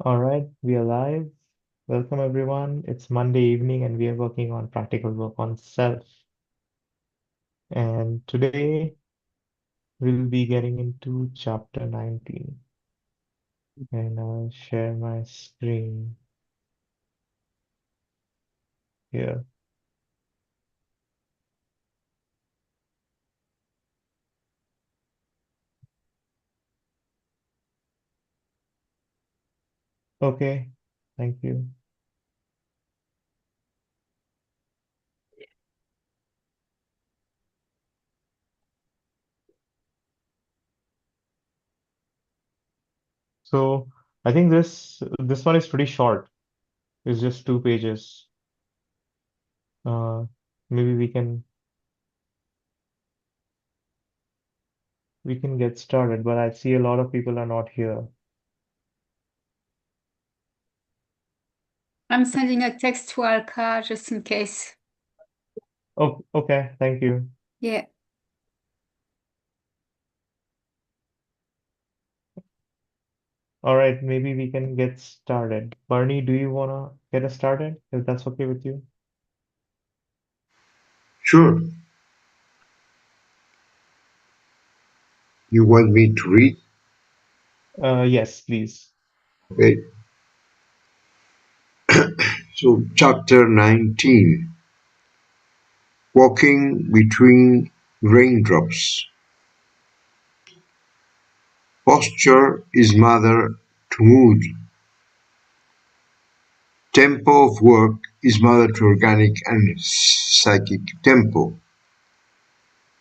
All right, we are live. Welcome, everyone. It's Monday evening, and we are working on practical work on self. And today we'll be getting into chapter 19. And I'll share my screen here. Okay, thank you. So I think this one is pretty short. It's just 2 pages. Uh, maybe we can get started, but I see a lot of people are not here. I'm sending a text to Alka just in case. Oh, okay, thank you. Yeah. All right, maybe we can get started. Barney, do you want to get us started, if that's okay with you? Sure. You want me to read? Yes, please. Okay. So, chapter 19, Walking Between Raindrops. Posture is mother to mood. Tempo of work is mother to organic and psychic tempo.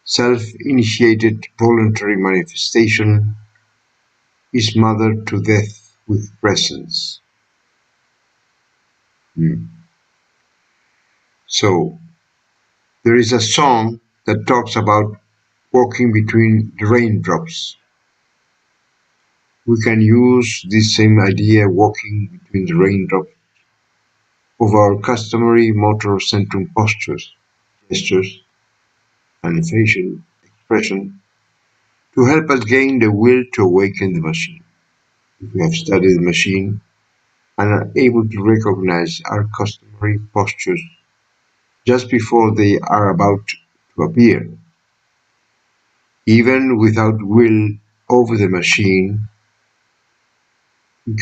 Self-initiated voluntary manifestation is mother to death with presence. So, there is a song that talks about walking between the raindrops. We can use this same idea walking between the raindrops of our customary motor centrum postures, gestures, and facial expression to help us gain the will to awaken the machine. If we have studied the machine and are able to recognize our customary postures just before they are about to appear, even without will over the machine, we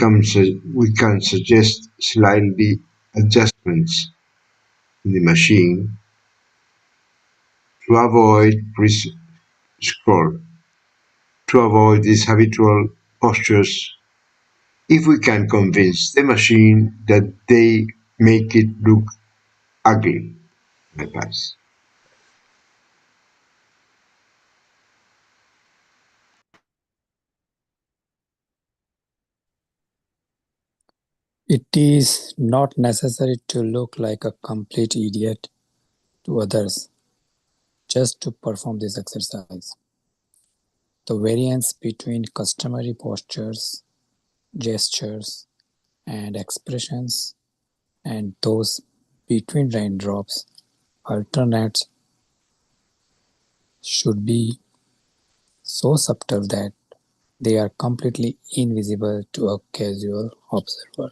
can suggest slightly adjustments in the machine to avoid scroll, to avoid these habitual postures if we can convince the machine that they make it look ugly. My pass. It is not necessary to look like a complete idiot to others just to perform this exercise. The variance between customary postures, gestures, and expressions and those between raindrops alternates should be so subtle that they are completely invisible to a casual observer.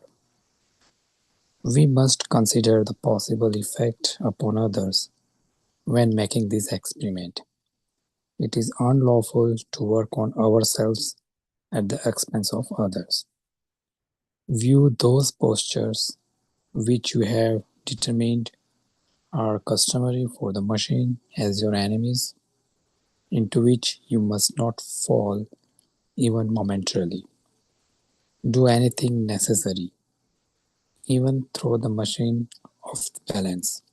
We must consider the possible effect upon others when making this experiment. It is unlawful to work on ourselves at the expense of others. View those postures which you have determined are customary for the machine as your enemies, into which you must not fall even momentarily. Do anything necessary, even throw the machine off balance,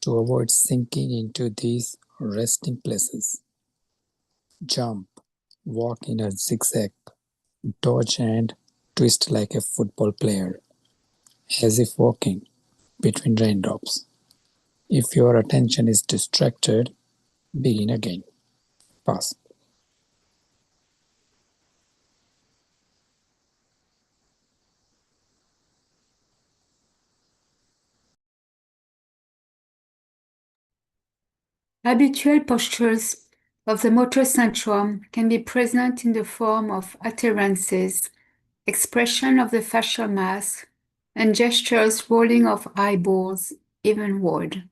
to avoid sinking into these resting places. Jump, walk in a zigzag, dodge and twist like a football player, as if walking between raindrops. If your attention is distracted, begin again. Pass. Habitual postures of the motor centrum can be present in the form of utterances expression of the facial mask, and gestures, rolling of eyeballs, heavenward.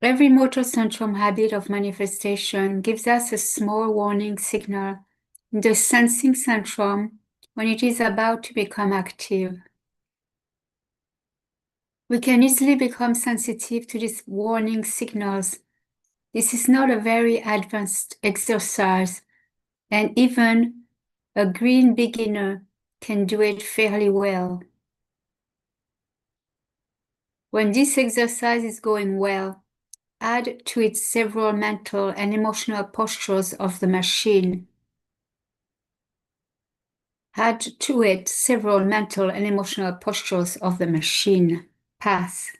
Every motor centrum habit of manifestation gives us a small warning signal in the sensing centrum when it is about to become active. We can easily become sensitive to these warning signals. This is not a very advanced exercise, and even a green beginner can do it fairly well. When this exercise is going well, add to it several mental and emotional postures of the machine. Add to it several mental and emotional postures of the machine. Pass.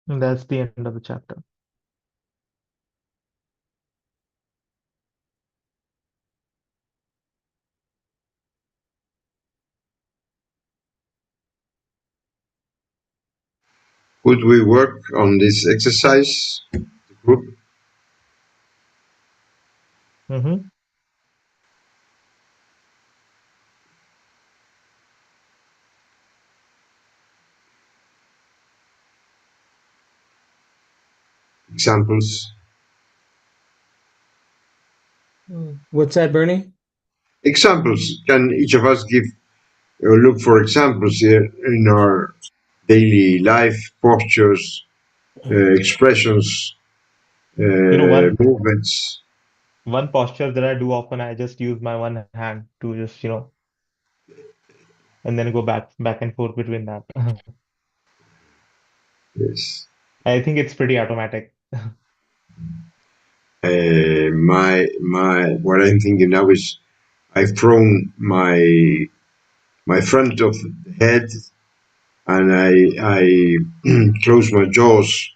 And that's the end of the chapter. Could we work on this exercise, the group? Mm-hmm. Examples? What's that, Bernie? Examples. Can each of us give or look for examples here in our daily life, postures, expressions, You know, movements? one posture that I do often, I just use my one hand to just, and then go back and forth between that. Yes. I think it's pretty automatic. What I'm thinking now is I've thrown my front of the head and I close my jaws.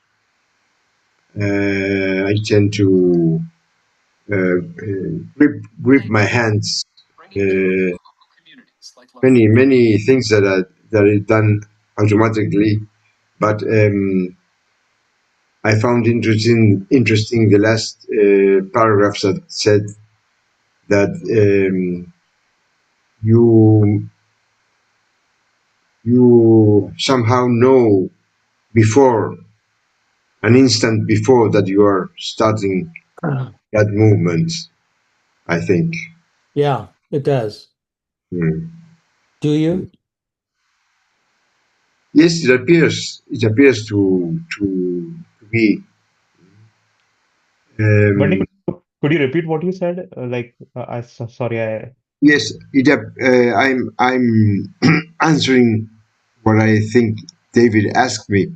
I tend to grip my hands. Many things that are done automatically, but I found interesting the last paragraphs that said that you somehow know before an instant before that you are starting that movement. I think. Yeah, it does. Mm. Do you? Yes, it appears. It appears to be. But Um, could you repeat what you said? Sorry, yes, I'm answering what I think David asked me.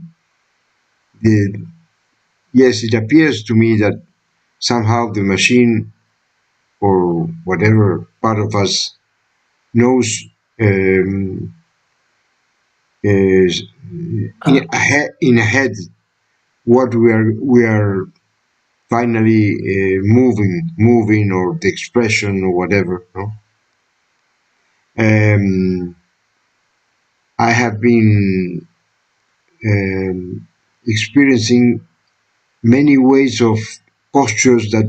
Yes, it appears to me that somehow the machine or whatever part of us knows is in ahead what we are finally moving or the expression or whatever. No? I have been experiencing many ways of postures that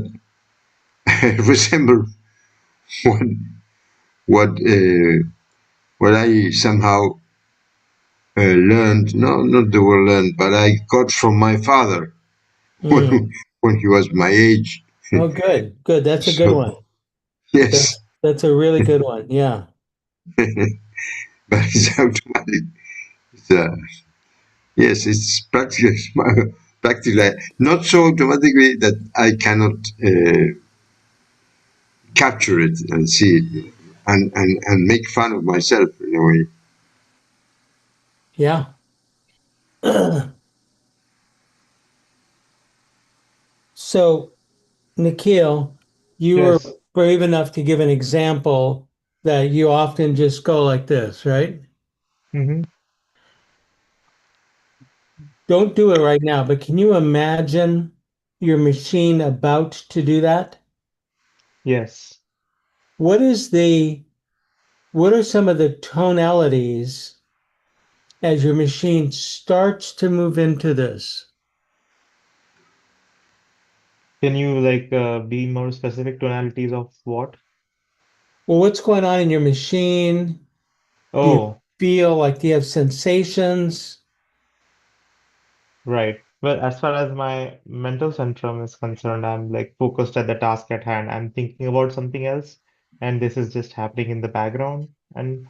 resemble what what uh, what I somehow learned. No, not the word learned, but I got from my father Mm. when he was my age. Oh, good. Good. That's a good So one. yes, That's a really good one. Yeah. but it's automatic. It's, yes, it's practically practically not so automatically that I cannot capture it and see it and make fun of myself in a way. Yeah. So, Nikhil, you were yes. brave enough to give an example that you often just go like this, right? Mm-hmm. Don't do it right now, but can you imagine your machine about to do that? Yes. What is what are some of the tonalities as your machine starts to move into this? Can you be more specific? Tonalities of what? Well, what's going on in your machine? Do you Oh, feel like do you have sensations? right. Well, as far as my mental centrum is concerned, I'm like focused at the task at hand. I'm thinking about something else, and this is just happening in the background, and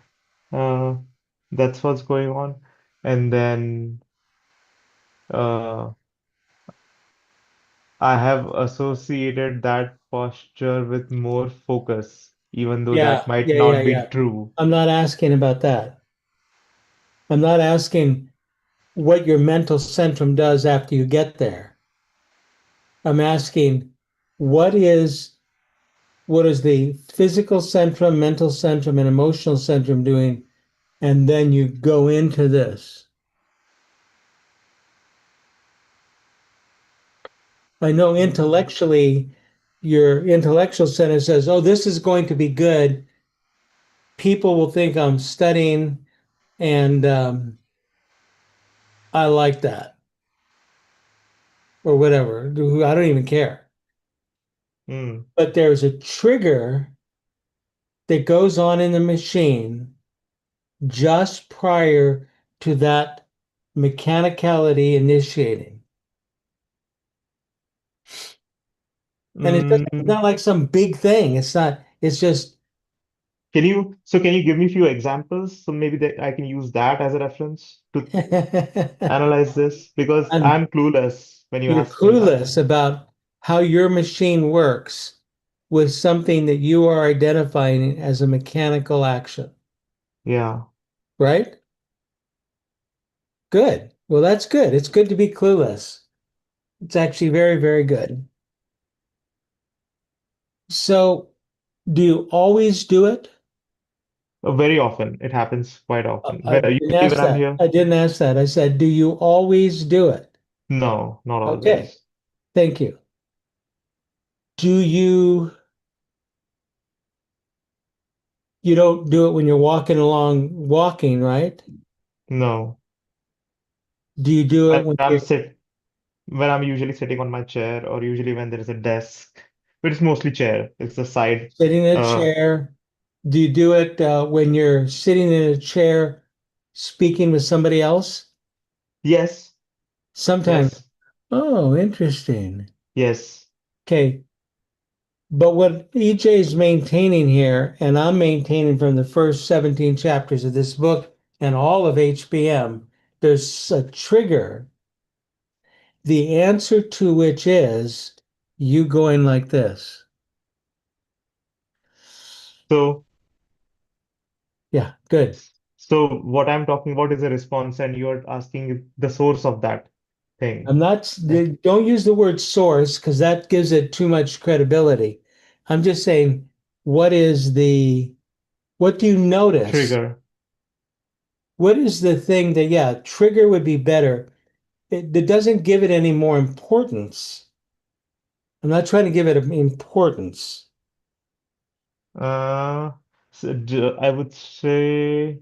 uh, that's what's going on. And then uh, I have associated that posture with more focus, even though that Yeah, might yeah, yeah, not yeah. be true. I'm not asking about that. I'm not asking what your mental centrum does after you get there. I'm asking what is what is the physical centrum, mental centrum, and emotional centrum doing, and then you go into this. I know Mm, intellectually, your intellectual center says, oh, this is going to be good. People will think I'm studying, and I like that, or whatever. I don't even care. mm, But there's a trigger that goes on in the machine just prior to that mechanicality initiating. And it's mm. not like some big thing. It's not, it's just Can you give me a few examples so maybe that I can use that as a reference to analyze this? Because I'm I'm clueless when you you're ask me that. clueless about how your machine works with something that you are identifying as a mechanical action, Yeah. right? Good. Well, that's good. It's good to be clueless. It's actually very, very good. So, do you always do it? Very often. It happens quite often. I didn't Usually ask when I'm that. here. I didn't ask that. I said, do you always do it? No, not Okay. always. Thank you. Do you don't do it when you're walking, right? No. Do you do When it when I'm you're sit when I'm usually sitting on my chair or usually when there is a desk, but it's mostly chair. It's the side. sitting in a Uh, chair? Do you do it when you're sitting in a chair speaking with somebody else? yes, Sometimes. yes, Oh, interesting. yes. Okay. But what EJ is maintaining here, and I'm maintaining from the first 17 chapters of this book and all of HBM, there's a trigger, the answer to which is you going like this. So, Yeah, good. so what I'm talking about is a response, and you're asking the source of that thing. I'm not, Eh, don't use the word source because that gives it too much credibility. I'm just saying, what do you notice? Trigger. What is the thing that, yeah, trigger would be better. It doesn't give it any more importance. I'm not trying to give it importance. Uh, I would say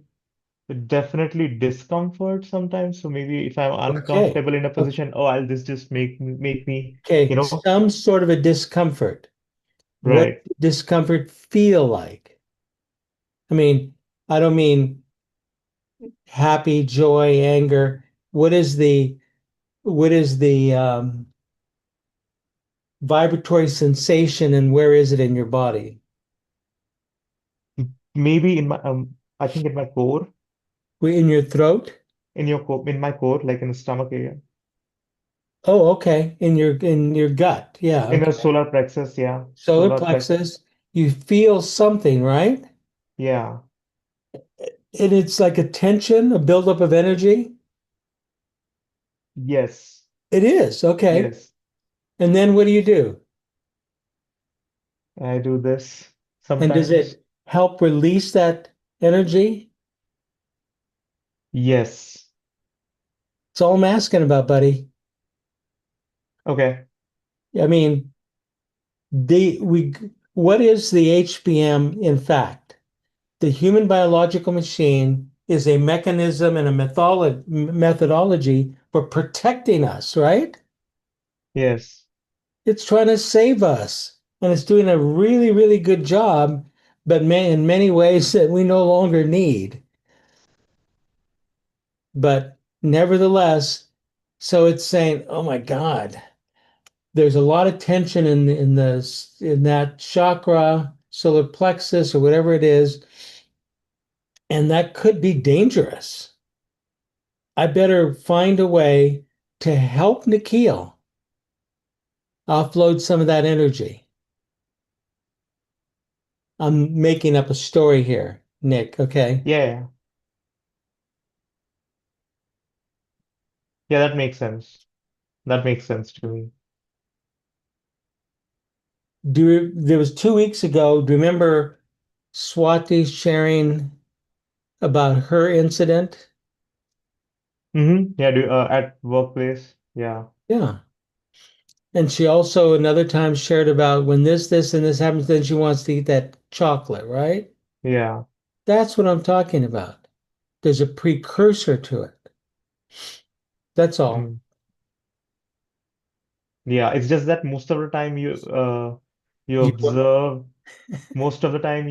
definitely discomfort sometimes. So maybe if I'm Okay. uncomfortable in a position, oh, I'll this just make me, you Okay. know, Some sort of a discomfort. What right. does discomfort feel like? I mean, I don't mean happy, joy, anger. What is the vibratory sensation and where is it in your body? Maybe in my I think in my core, In your throat? in my core, like in the stomach area, Oh, okay. In your gut. Yeah, in the okay. solar plexus, yeah, Solar solar plex, plexus. You feel something, right? yeah, And it's like a tension, a buildup of energy. yes, It is. Okay. yes. And then what do you do? I do this And does sometimes. it help release that energy? Yes. That's all I'm asking about, buddy. Okay. I mean, the we what is the HBM in fact? The human biological machine is a mechanism and a methodology for protecting us, right? Yes. It's trying to save us, and it's doing a really, really good job, but in many ways that we no longer need. But nevertheless, so it's saying, "Oh my God, there's a lot of tension in that chakra, solar plexus, or whatever it is, and that could be dangerous. I better find a way to help Nikhil offload some of that energy." I'm making up a story here, Nick, okay? Yeah, yeah, that makes sense. That makes sense to me. There was 2 weeks ago, do you remember Swati sharing about her incident? Yeah, at workplace. Yeah, Yeah. And she also another time shared about when this, and this happens, then she wants to eat that chocolate, right? yeah. That's what I'm talking about. There's a precursor to it. That's all. Mm. Yeah, it's just that most of the time you You, observe, most of the time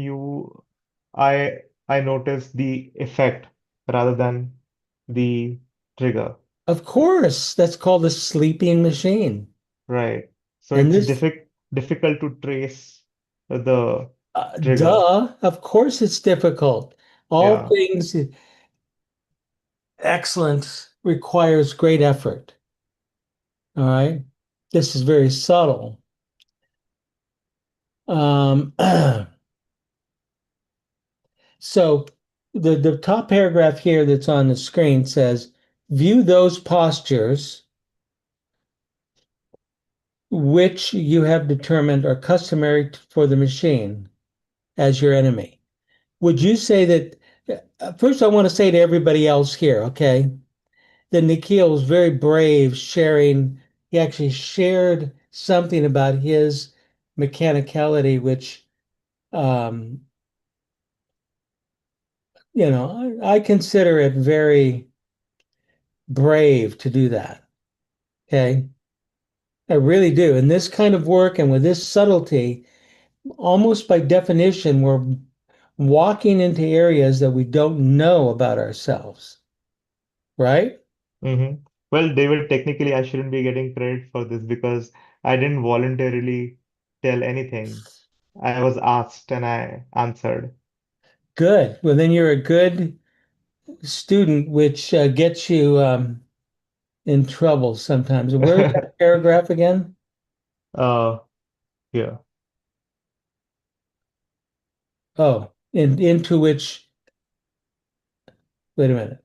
I I notice the effect rather than the trigger, of course, that's called a sleeping machine. right? So And it's this, difficult to trace the trigger. duh, of course it's difficult. All Yeah. things excellence requires great effort. All right. This is very subtle. Um, so the top paragraph here that's on the screen says, view those postures which you have determined are customary for the machine as your enemy. Would you say that, first I want to say to everybody else here, okay, that Nikhil was very brave sharing, he actually shared something about his mechanicality, which, um, I consider it very brave to do that. Okay. I really do. In this kind of work and with this subtlety, almost by definition, we're walking into areas that we don't know about ourselves, right? hmm Well, David, technically I shouldn't be getting credit for this because I didn't voluntarily tell anything. I was asked and I answered. Good. Well, then you're a good student, which gets you in trouble sometimes. Where's that paragraph again? Uh, yeah. Oh, into which, wait a minute.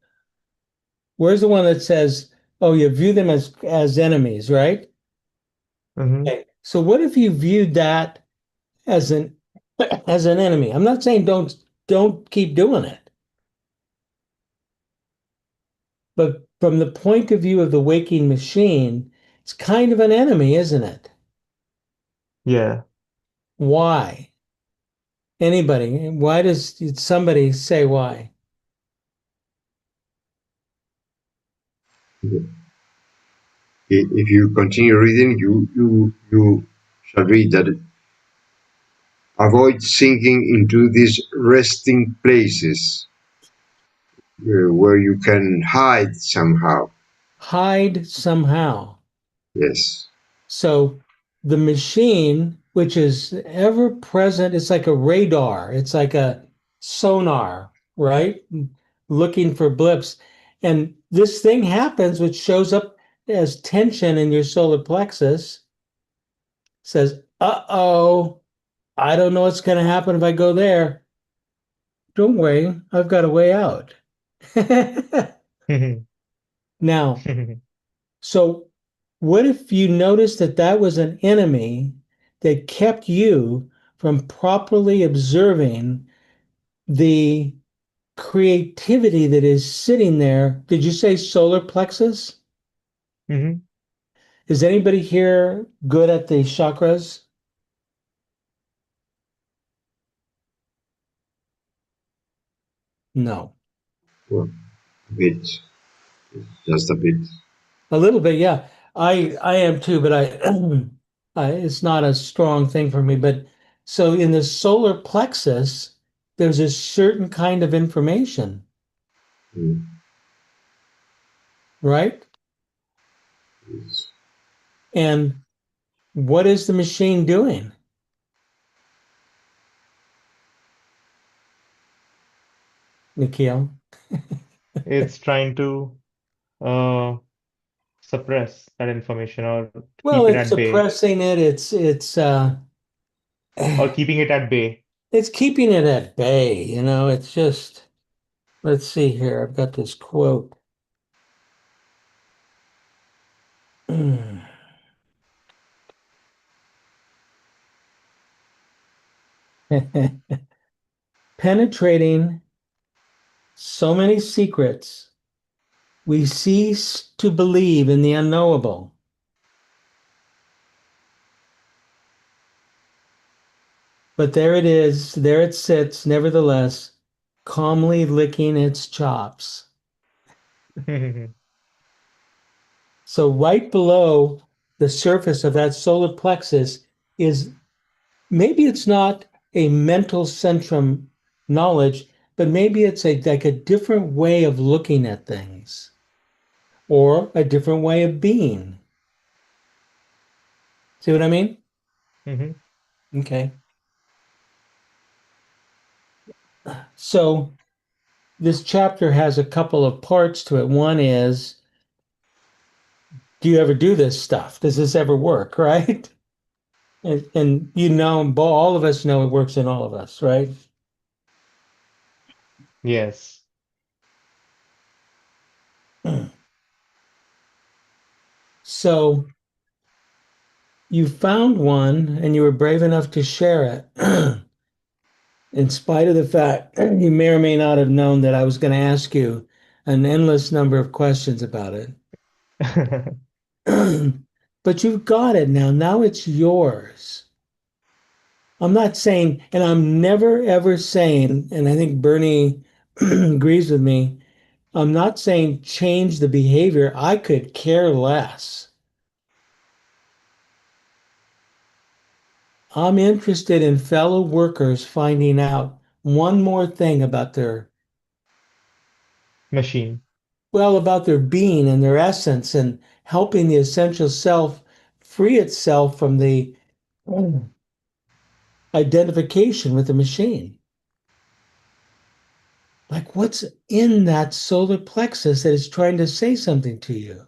Where's the one that says, oh, you view them as enemies, right? hmm Okay. So what if you viewed that as an as an enemy? I'm not saying don't keep doing it, but from the point of view of the waking machine, it's kind of an enemy, isn't it? Yeah. Why? Anybody? Why does somebody say why? If you continue reading, you shall read that avoid sinking into these resting places where you can hide somehow. Hide somehow. Yes. So the machine, which is ever present, it's like a radar, it's like a sonar, right? Looking for blips. And this thing happens, which shows up as tension in your solar plexus, says, uh-oh, I don't know what's going to happen if I go there. Don't worry, I've got a way out. Now, so what if you noticed that that was an enemy that kept you from properly observing the creativity that is sitting there? Did you say solar plexus? hmm Is anybody here good at the chakras? No. Well, a bit, just a bit. A little bit, yeah. I am too, but I It's not a strong thing for me, but so in the solar plexus, there's a certain kind of information, Mm. right? Yes. And what is the machine doing? Nikhil? It's trying to uh, suppress that information or Well, keep it it's at bay suppressing it. or keeping it at bay. It's keeping it at bay, you know. It's just, let's see here. I've got this quote. Penetrating so many secrets, we cease to believe in the unknowable. But there it is, there it sits, nevertheless, calmly licking its chops. So right below the surface of that solar plexus is, maybe it's not a mental centrum knowledge, but maybe it's like a different way of looking at things or a different way of being. See what I mean? Mhm. Okay. So this chapter has a couple of parts to it. One is, do you ever do this stuff? Does this ever work, right? And you know, all of us know it works in all of us, right? Yes. So you found one and you were brave enough to share it, in spite of the fact you may or may not have known that I was going to ask you an endless number of questions about it. But you've got it now. Now it's yours. I'm not saying, and I'm never ever saying, and I think Bernie agrees with me, I'm not saying change the behavior. I could care less. I'm interested in fellow workers finding out one more thing about their, Machine. well, about their being and their essence and helping the essential self free itself from the identification with the machine. Like, what's in that solar plexus that is trying to say something to you?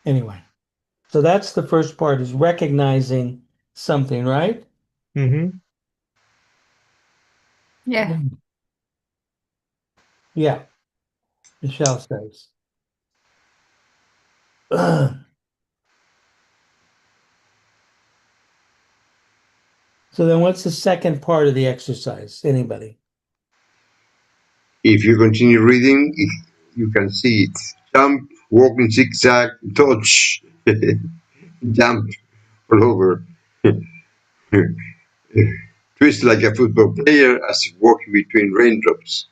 Anyway, so that's the first part, is recognizing something, right? Hmm. Yeah. Yeah, Michelle says. So then what's the second part of the exercise? Anybody? If you continue reading, you can see it. Jump, walk in zigzag, dodge, jump all over. Twist like a football player as if walking between raindrops.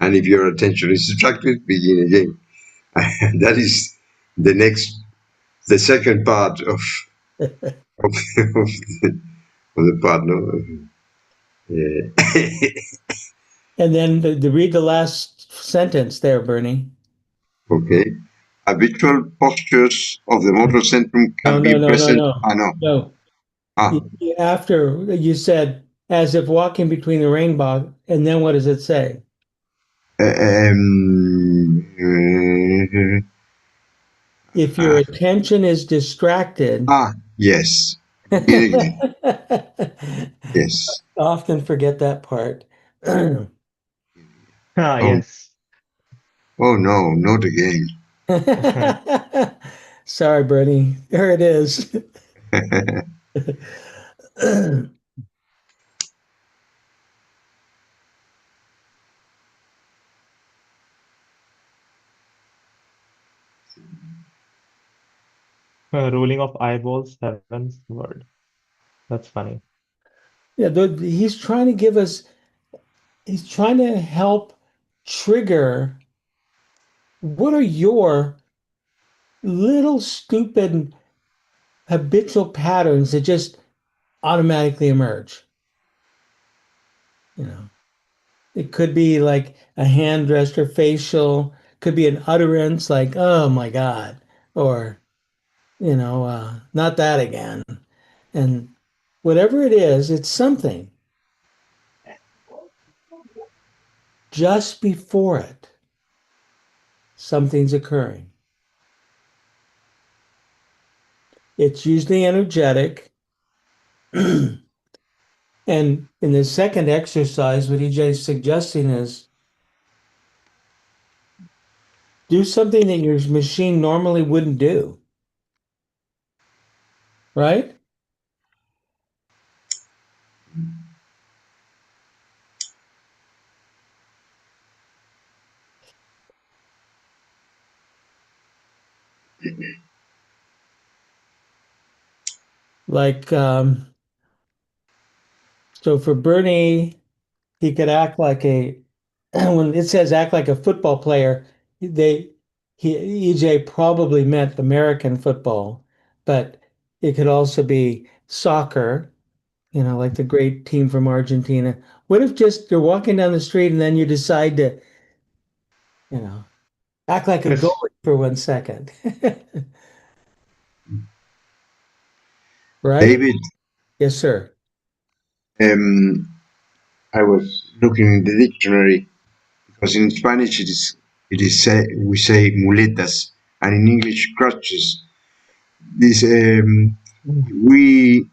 And if your attention is distracted, begin again. That is the next, the second part of, of the part. No? And then read the last sentence there, Bernie. Okay. Habitual postures of the motor centrum No, can be no, no, no, present. no. Ah, no. No. Ah, After you said, as if walking between the rainbow, and then what does it say? If your attention is distracted, yes. Begin again. Yes. often forget that part. Ah, Oh, yes. oh no, not again. Sorry, Bernie. There it is. Rolling of eyeballs, heaven's word. That's funny. Yeah, he's trying to give us, he's trying to help trigger what are your little stupid habitual patterns that just automatically emerge? You know, it could be like a hand gesture, facial, could be an utterance like, oh my God, or, not that again. And whatever it is, it's something just before it, something's occurring. It's usually energetic. And in the second exercise, what EJ is suggesting is do something that your machine normally wouldn't do, right? Like, so for Bernie, he could act like when it says act like a football player, they, EJ probably meant American football, but it could also be soccer, like the great team from Argentina. What if just you're walking down the street and then you decide to, you know, act like a Chris, goalie for 1 second? Right? David, Yes, sir. um, I was looking in the dictionary because in Spanish we say muletas, and in English crutches. This we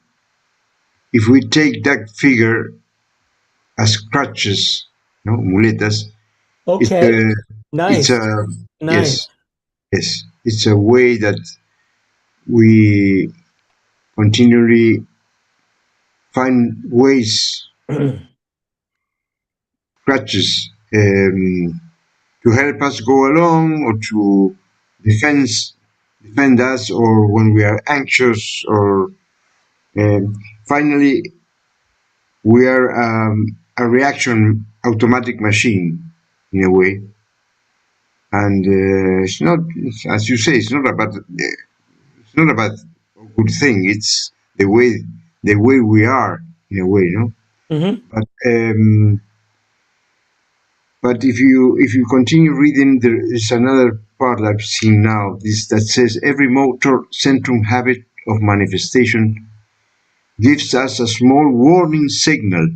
if we take that figure as crutches, no muletas, it's Okay. a it's Nice. a Nice. yes, yes, it's a way that we continually find ways, crutches, to help us go along or to defend us, or when we are anxious, or um, finally we are a reaction automatic machine in a way. And it's not, as you say, it's not about a good thing. It's the way we are in a way, Hmm. But if you continue reading, there is another part I've seen now. This that says every motor centrum habit of manifestation gives us a small warning signal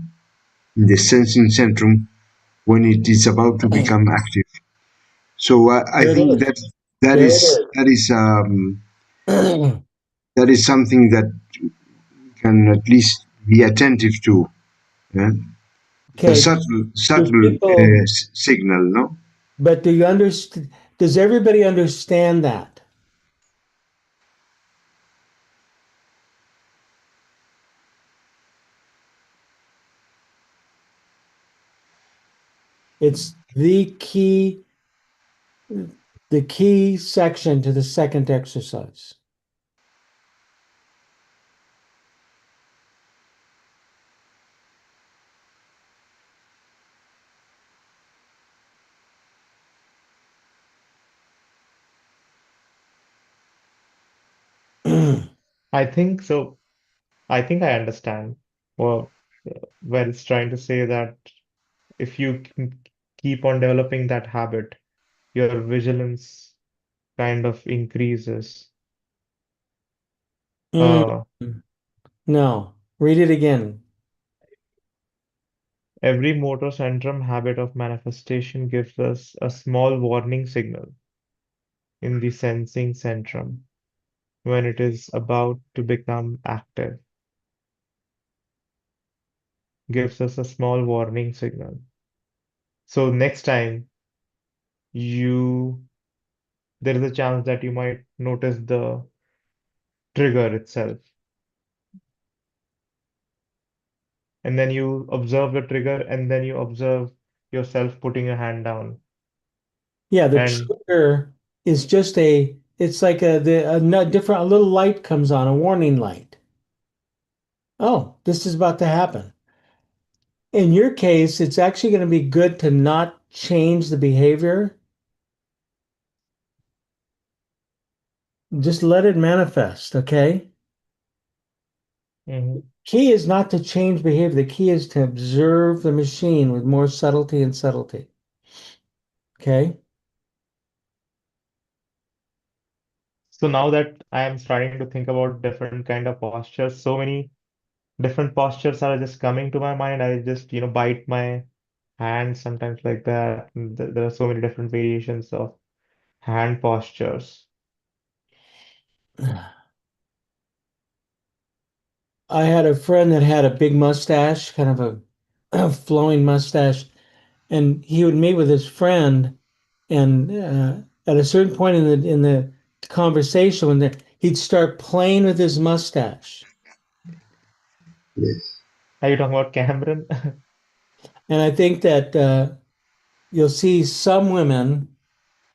in the sensing centrum when it is about to become active. So I There it think is. that that There is that is it that is something that we can at least be attentive to. Yeah? It's a Okay. Do subtle people, signal, no? but do you understand? Does everybody understand that? It's the key section to the second exercise. I think so. I think I understand. Well, where it's trying to say that if you keep on developing that habit, your vigilance kind of increases. Mm, Uh, no, read it again. every motor centrum habit of manifestation gives us a small warning signal in the sensing centrum when it is about to become active. Gives us a small warning signal. So next time you there is a chance that you might notice the trigger itself. And then you observe the trigger and then you observe yourself putting your hand down. Yeah, the And trigger is just it's like a little light comes on, a warning light. Oh, this is about to happen. In your case, it's actually going to be good to not change the behavior Just let it manifest, okay? Hmm. Key is not to change behavior. The key is to observe the machine with more subtlety and subtlety. Okay? So now that I am starting to think about different kind of postures, so many different postures are just coming to my mind. I just, bite my hand sometimes like that. And there are so many different variations of hand postures. I had a friend that had a big mustache, kind of a flowing mustache, and he would meet with his friend, and at a certain point in the conversation, he'd start playing with his mustache. Yes. Are you talking about Cameron? And I think that you'll see some women,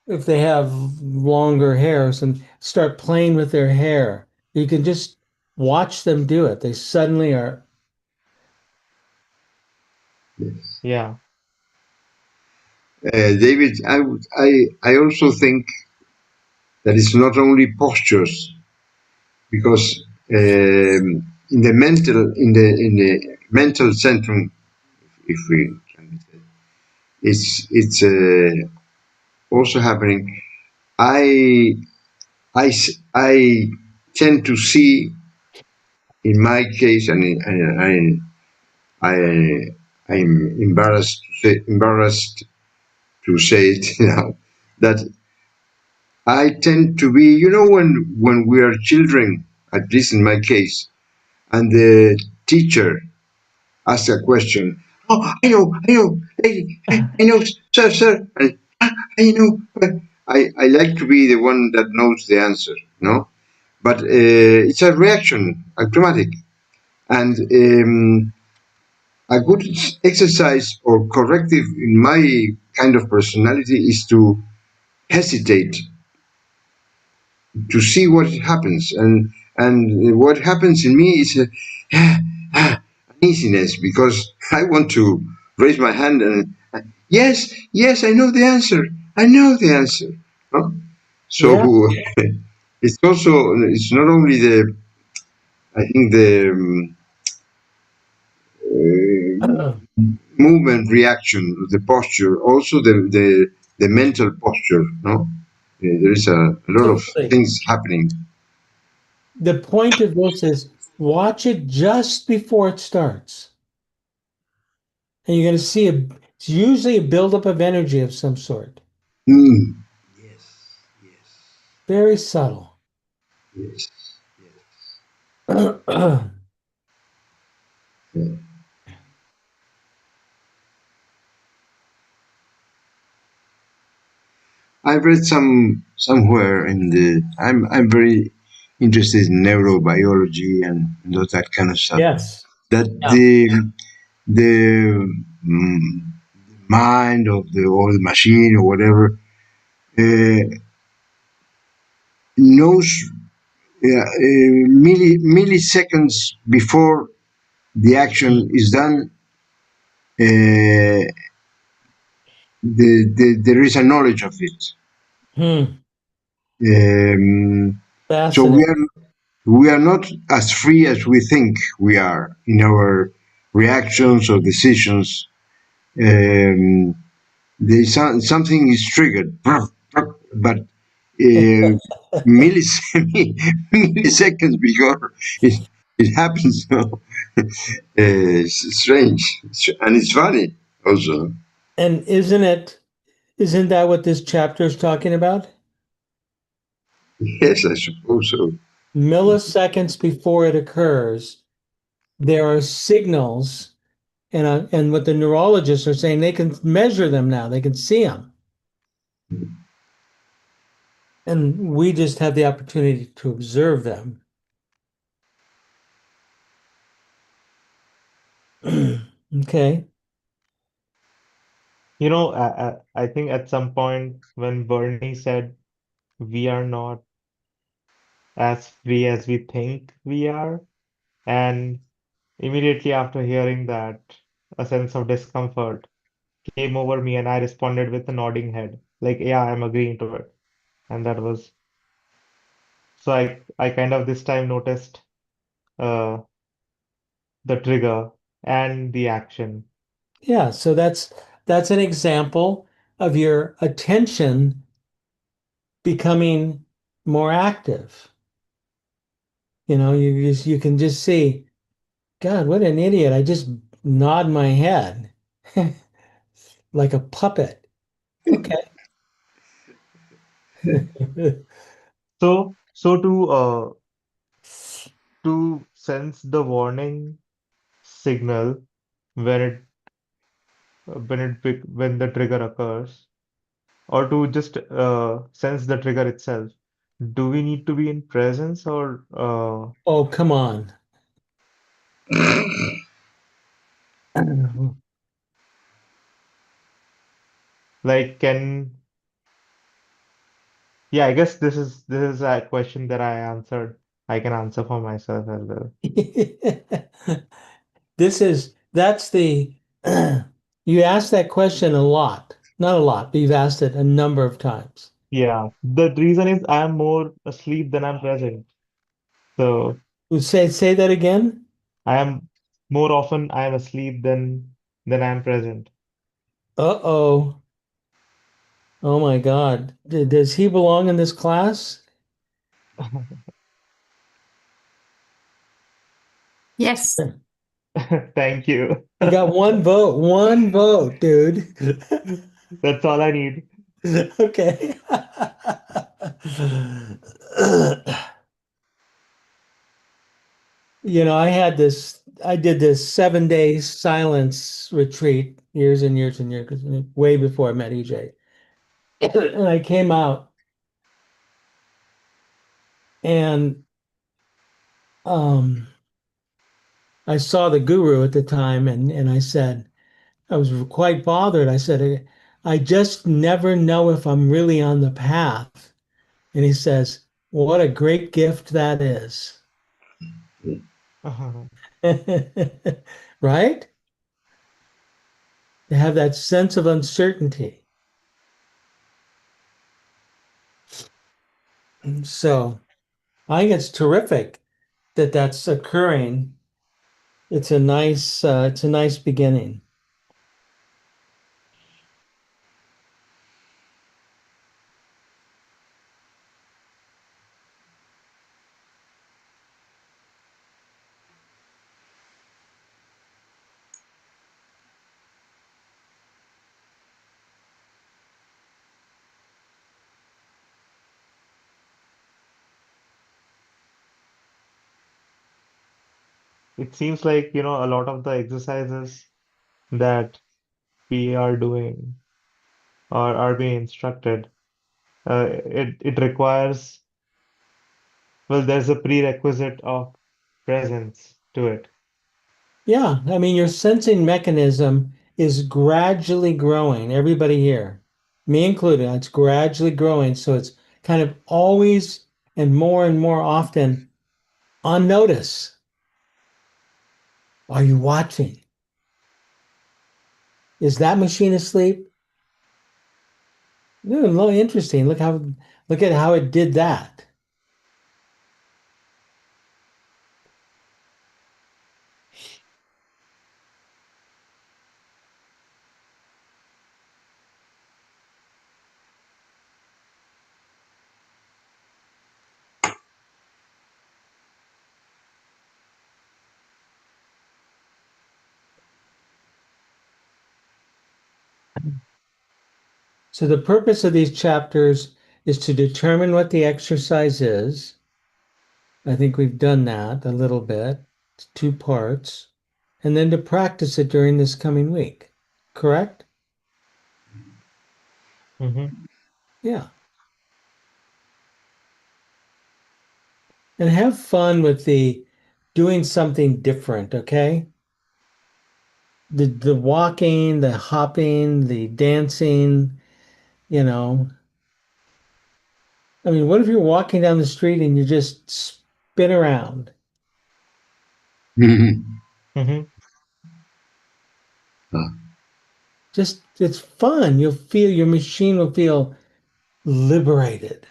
if they have longer hairs, and start playing with their hair. You can just watch them do it. They suddenly are. Yes. Yeah. David, I also think that it's not only postures, because in the mental centrum, if we can say, it's also happening. I I tend to see, in my case, and I I'm embarrassed to say it now, that I tend to be, when we are children, at least in my case, and the teacher asks a question. Oh, I know, I know, sir. I know. I like to be the one that knows the answer, no? But it's a reaction, automatic. And a good exercise or corrective in my kind of personality is to hesitate, to see what happens. And what happens in me is uneasiness, because I want to raise my hand and yes, yes, I know the answer. I know the answer. No? So Yeah. it's not only the, I think, the movement reaction, the posture, also the mental posture. No, there is a lot of Absolutely. things happening. The point of this is watch it just before it starts. And you're going to see it's usually a buildup of energy of some sort. Mm. Yes, Very subtle. yes, I yes. I read somewhere in the. I'm very interested in neurobiology and all that kind of stuff. Yes. That Yeah. the mind of the, or the machine or whatever, knows, milliseconds before the action is done. There is a knowledge of it. Hmm. So we Fascinating. are we are not as free as we think we are in our reactions or decisions. Um, something is triggered, but milliseconds before it happens. It's strange, and it's funny also. And isn't that what this chapter is talking about? Yes, I suppose so. Milliseconds before it occurs, there are signals, and what the neurologists are saying, they can measure them now, they can see them. And we just have the opportunity to observe them. Okay. I think at some point when Bernie said we are not as free as we think we are, and immediately after hearing that, a sense of discomfort came over me, and I responded with a nodding head, like, yeah, I'm agreeing to it. And that was So I kind of this time noticed uh, the trigger and the action. Yeah, so that's an example of your attention becoming more active. You can just see, God, what an idiot. I just nod my head like a puppet. Okay. So to sense the warning signal when when the trigger occurs, or to just sense the trigger itself, do we need to be in presence or Oh, come on. like can yeah, I guess this is a question that I can answer for myself as well. That's the, you ask that question a lot. Not a lot, but you've asked it a number of times. Yeah, the reason is I am more asleep than I'm present. So Say that again. I am more often I am asleep than I am present. Uh-oh. Oh my God. Does he belong in this class? Yes. Thank you. You got one vote, dude. That's all I need. Okay. I did this 7 day silence retreat years and years and years, way before I met EJ. And I came out and um, I saw the guru at the time and I said, I was quite bothered. I said, I just never know if I'm really on the path. And he says, what a great gift that is. Right? To have that sense of uncertainty. So I think it's terrific that that's occurring. It's a nice beginning. It seems like, a lot of the exercises that we are doing or are being instructed, it requires, well, there's a prerequisite of presence to it. Yeah, I mean, your sensing mechanism is gradually growing. Everybody here, me included, it's gradually growing. So it's kind of always and more often on notice. Are you watching? Is that machine asleep? Ooh, interesting. Look at how it did that. So the purpose of these chapters is to determine what the exercise is. I think we've done that a little bit. It's 2 parts. And then to practice it during this coming week. Correct? Hmm. Yeah. And have fun with the doing something different, okay? The walking, the hopping, the dancing, you know. I mean, what if you're walking down the street and you just spin around? Hmm. Just it's fun. You'll feel your machine will feel liberated.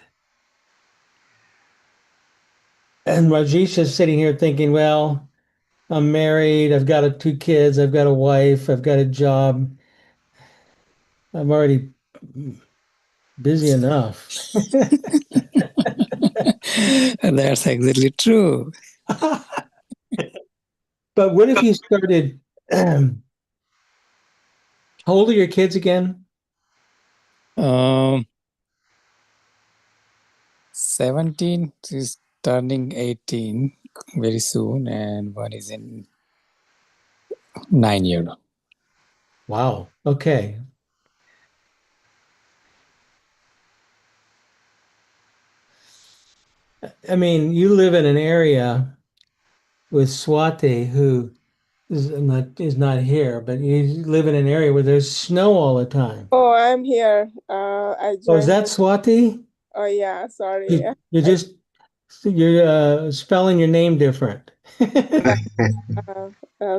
And Rajesh is sitting here thinking, well, I'm married, I've got 2 kids, I've got a wife, I've got a job. I'm already busy enough. That's exactly true. But what if you started, how old are your kids again? 17 is turning 18 very soon, and one is in 9 years. Wow. Okay. I mean, you live in an area with Swati who is not here, but you live in an area where there's snow all the time. Oh, I'm here. I Oh, is joined. that Swati? Oh, yeah, sorry. You're just you're spelling your name different.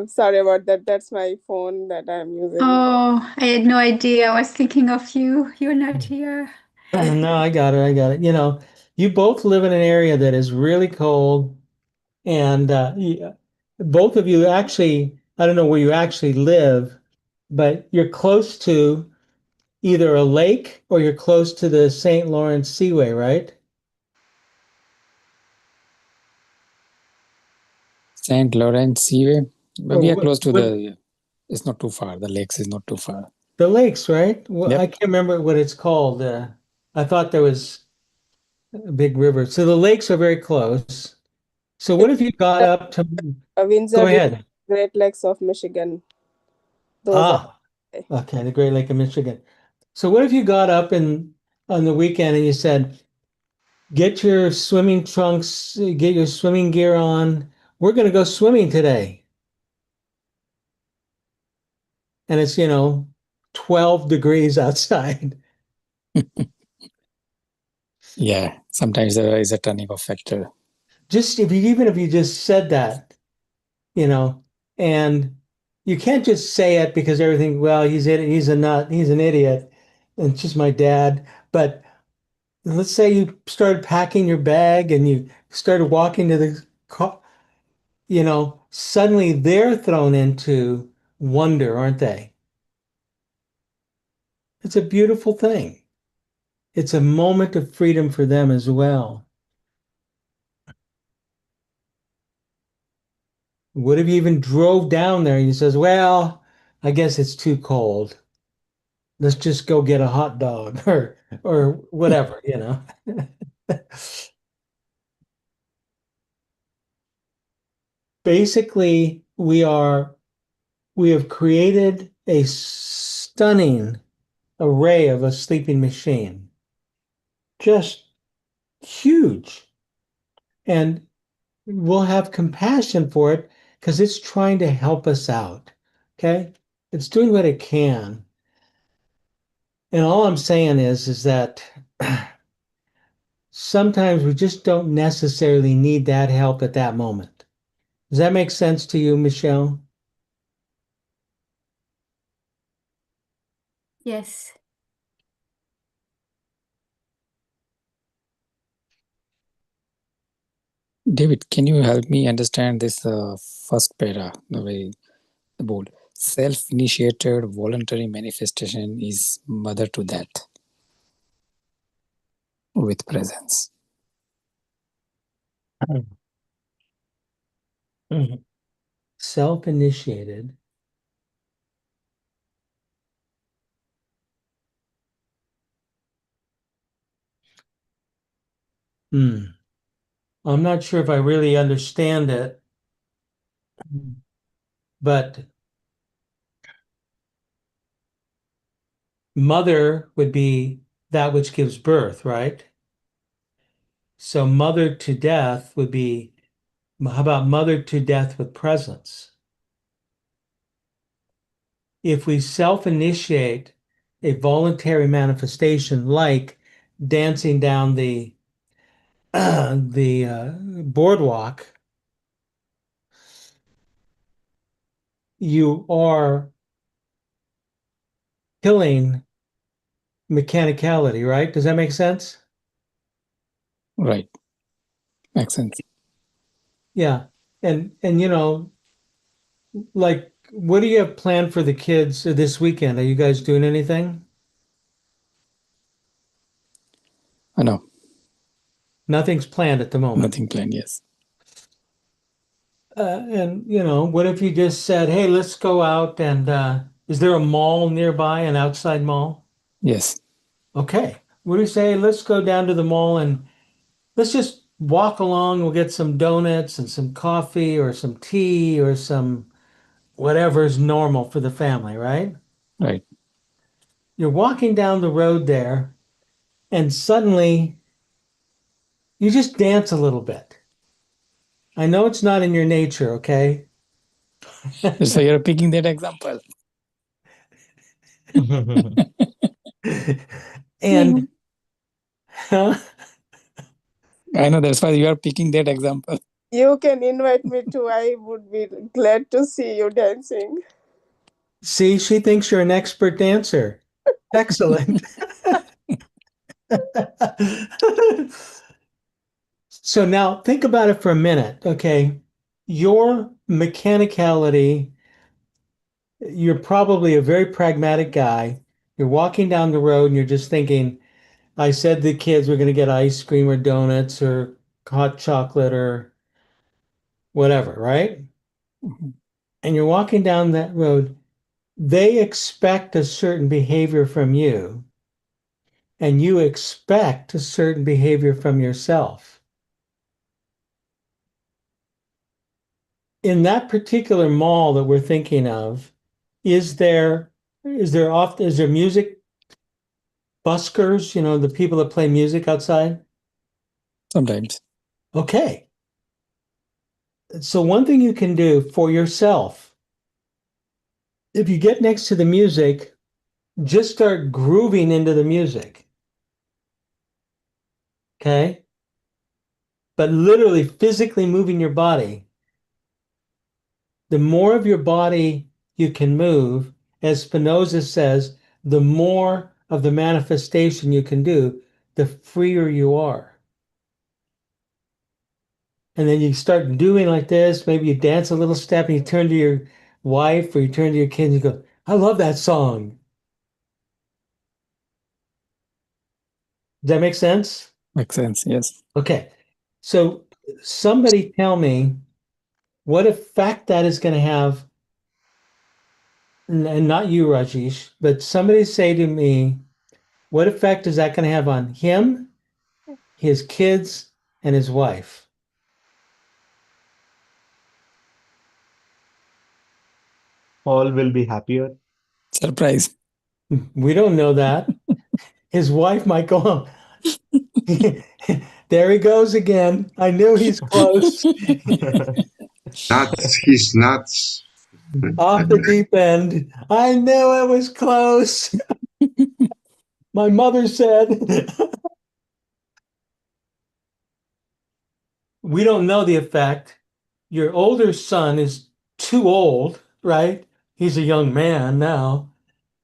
Sorry about that. That's my phone that I'm using. Oh, I had no idea. I was thinking of you. You're not here. No, I got it. I got it. You both live in an area that is really cold, and both of you actually, I don't know where you actually live, but you're close to either a lake or you're close to the St. Lawrence Seaway, right? St. Lawrence Seaway. But Or we are close to what, it's not too far. The lakes is not too far. the lakes, right? Well, I Yep. can't remember what it's called. I thought there was a big river. So the lakes are very close. So what if you got up to, Windsor, go ahead. Great Lakes of Michigan. Those are. Ah, okay, the Great Lake of Michigan. So what if you got up on the weekend and you said, get your swimming trunks, get your swimming gear on. We're going to go swimming today. And it's, 12 degrees outside. Yeah. Sometimes there is a turning off factor. Even if you just said that, and you can't just say it because everything, well, he's a nut, he's an idiot. And it's just my dad. But let's say you started packing your bag and you started walking to the car, suddenly they're thrown into wonder, aren't they? It's a beautiful thing. It's a moment of freedom for them as well. What if you even drove down there and he says, well, I guess it's too cold. Let's just go get a hot dog or whatever. Basically, we have created a stunning array of a sleeping machine. Just huge. And we'll have compassion for it because it's trying to help us out. Okay? It's doing what it can. And all I'm saying is that sometimes we just don't necessarily need that help at that moment. Does that make sense to you, Michelle? Yes. David, can you help me understand this first para, the way the bold self-initiated voluntary manifestation is mother to that with presence. Self-initiated. I'm not sure if I really understand it, but mother would be that which gives birth, right? So mother to death would be, how about mother to death with presence? If we self-initiate a voluntary manifestation like dancing down the boardwalk, you are killing mechanicality, right? Does that make sense? Right. Makes sense. Yeah. And like, what do you have planned for the kids this weekend? Are you guys doing anything? No, Nothing's planned at the moment. nothing planned. Yes. And what if you just said, "Hey, let's go out and is there a mall nearby, an outside mall?" Yes. Okay. What do you say? Let's go down to the mall and let's just walk along. We'll get some donuts and some coffee or some tea or some whatever is normal for the family, right? Right. You're walking down the road there, and suddenly you just dance a little bit. I know it's not in your nature, okay? So you're picking that example. And huh? I know that's why you are picking that example. You can invite me too. I would be glad to see you dancing. See, she thinks you're an expert dancer. Excellent. So now think about it for a minute, okay? Your mechanicality, you're probably a very pragmatic guy. You're walking down the road and you're just thinking, I said the kids were going to get ice cream or donuts or hot chocolate or whatever, right? Mhm. And you're walking down that road. They expect a certain behavior from you, and you expect a certain behavior from yourself. In that particular mall that we're thinking of, is there music buskers, the people that play music outside? Sometimes. Okay. So one thing you can do for yourself, if you get next to the music, just start grooving into the music. Okay? But literally physically moving your body. The more of your body you can move, as Spinoza says, the more of the manifestation you can do, the freer you are. And then you start doing like this. Maybe you dance a little step and you turn to your wife or you turn to your kids and you go, I love that song. Does that make sense? Makes sense. Yes. Okay. So somebody tell me what effect that is going to have, and not you, Rajesh, but somebody say to me, what effect is that going to have on him, his kids, and his wife? All will be happier. Surprise. We don't know that. His wife might go, there he goes again. I knew he's close. Nuts, he's nuts. Off the deep end. I knew it was close. My mother said. We don't know the effect. Your older son is too old, right? He's a young man now.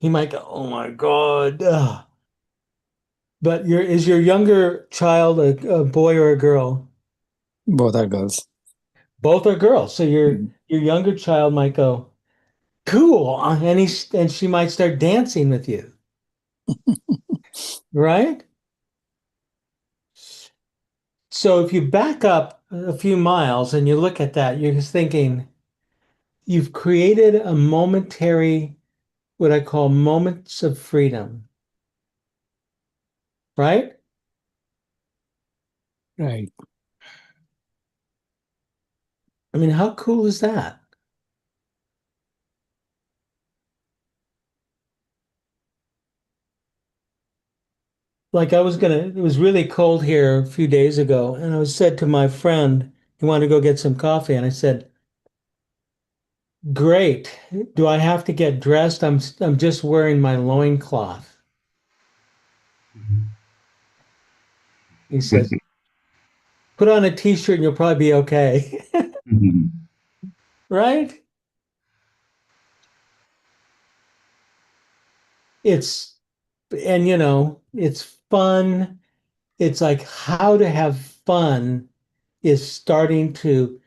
He might go, oh my God. Ugh. But is your younger child a boy or a girl? Both are girls. Both are girls. So your Mhm. your younger child might go, cool, and she might start dancing with you, right? So if you back up a few miles and you look at that, you're just thinking, you've created a momentary, what I call moments of freedom, right? Right. I mean, how cool is that? Like it was really cold here a few days ago, and I was said to my friend, he wanted to go get some coffee, and I said, great. Do I have to get dressed? I'm just wearing my loincloth. He says, put on a t-shirt and you'll probably be okay. Right? It's and it's fun. It's like how to have fun is starting to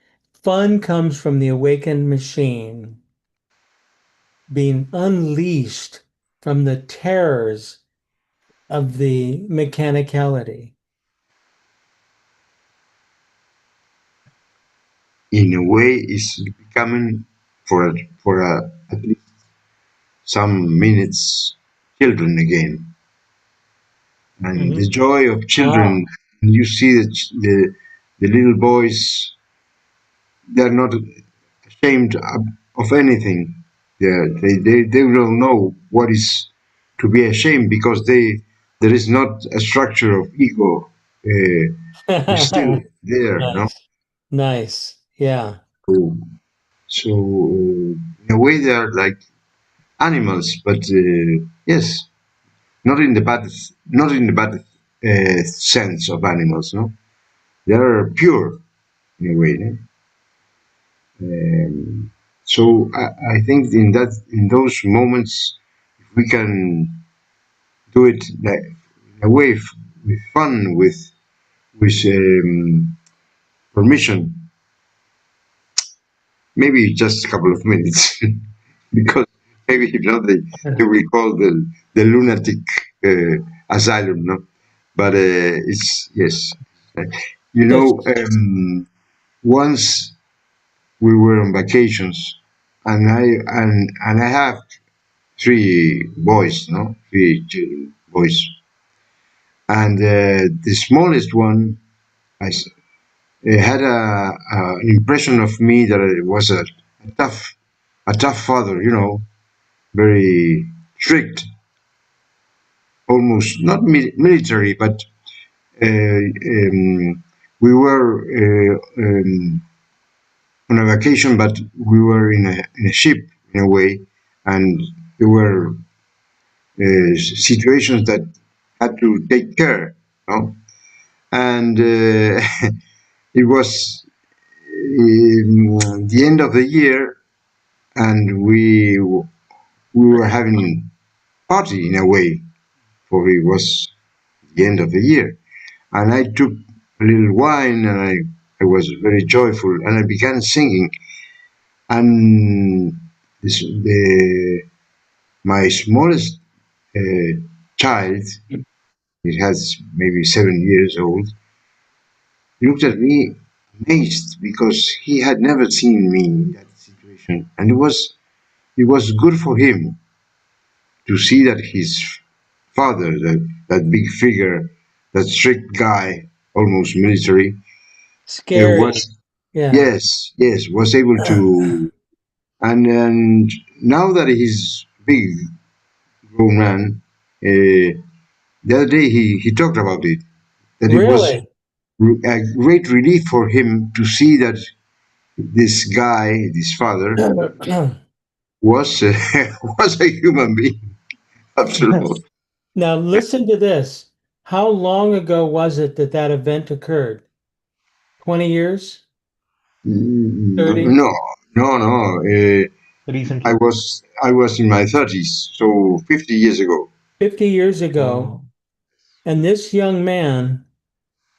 fun comes from the awakened machine being unleashed from the terrors of the mechanicality. In a way, it's becoming at least some minutes children again, and the joy of children. You see the little boys, they're not ashamed of anything. They don't know what is to be ashamed, because there is not a structure of ego still there, no? Nice. Yeah. So in a way they are like animals, but yes, not in the bad sense of animals, no? They are pure in a way, no? So I think in those moments, if we can do it like, in a way with fun, with permission, maybe just a couple of minutes, because maybe if not, they will call the lunatic asylum, no? But it's yes, you know, once we were on vacations, and I have three boys, no, three children, boys, and the smallest one, had an impression of me that it was a tough father, you know, very strict, almost not military, but we were on a vacation, but we were in a ship in a way, and there were situations that had to take care, you know? And it was the end of the year, and we were having party in a way, for it was the end of the year, and I took a little wine, and I was very joyful, and I began singing, and my smallest child, it has maybe 7 years old, looked at me amazed, because he had never seen me in that situation, and it was good for him to see that his father, that big figure, that strict guy, almost military, Scary. was Yeah. yes, was able to, and now that he's big grown man, the other day he talked about it, that it was Really? a great relief for him to see that this guy, this father, was was a human being. Absolutely. Now listen to this. How long ago was it that that event occurred? 20 years? 30? No. Recently. I was in my 30s, so 50 years ago. 50 years ago. And this young man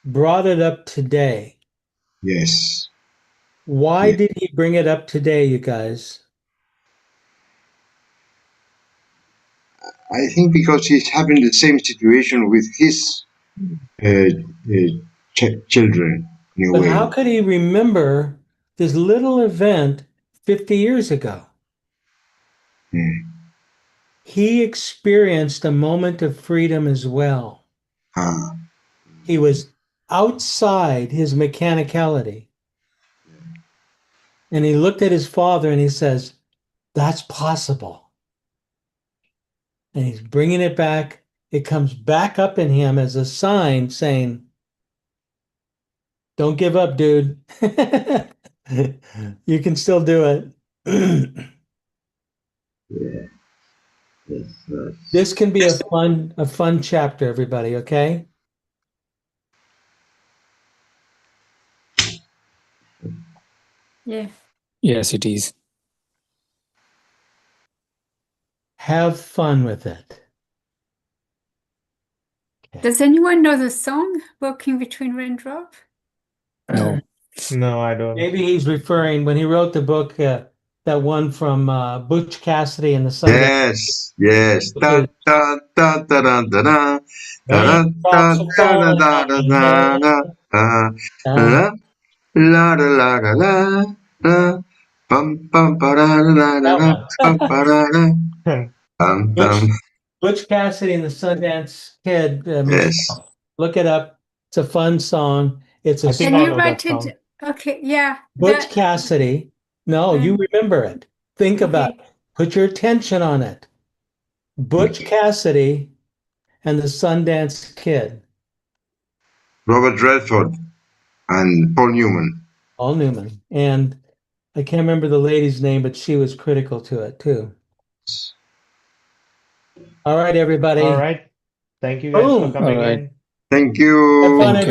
brought it up today. Yes. Why Yeah. did he bring it up today, you guys? I think because he's having the same situation with his children, in a But way. how could he remember this little event 50 years ago? Yeah. He experienced a moment of freedom as well. Ah. He was outside his mechanicality. And he looked at his father and he says, that's possible. And he's bringing it back. It comes back up in him as a sign saying, don't give up, dude. You can still do it. Yeah. Yes. This can be a fun chapter, everybody, okay? Yeah. Yes, it is. Have fun with it. Does anyone know the song Walking Between Raindrops? No. No, I don't. Maybe he's referring when he wrote the book, that one from Butch Cassidy and the Sundance. Yes. Da da da da da da da. Da da da Raindrops are da da falling da on da me. da da. Uh, La la la la la la. Bum bum ba da da da that da. Bum one. ba da da. Dum dum. Butch Cassidy and the Sundance Kid, Yes. Michelle. Look it up. It's a fun song. It's a I think Can I you know write that song. it? Okay, yeah. Butch Cassidy. No, you remember it. Think about Okay. it. Put your attention on it. Butch Cassidy and the Sundance Kid. Robert Redford and Paul Newman. Paul Newman. And I can't remember the lady's name, but she was critical to it too. All right, everybody. All right. Thank you guys for Boom. coming All right. in. Thank Have you. fun, Thank you.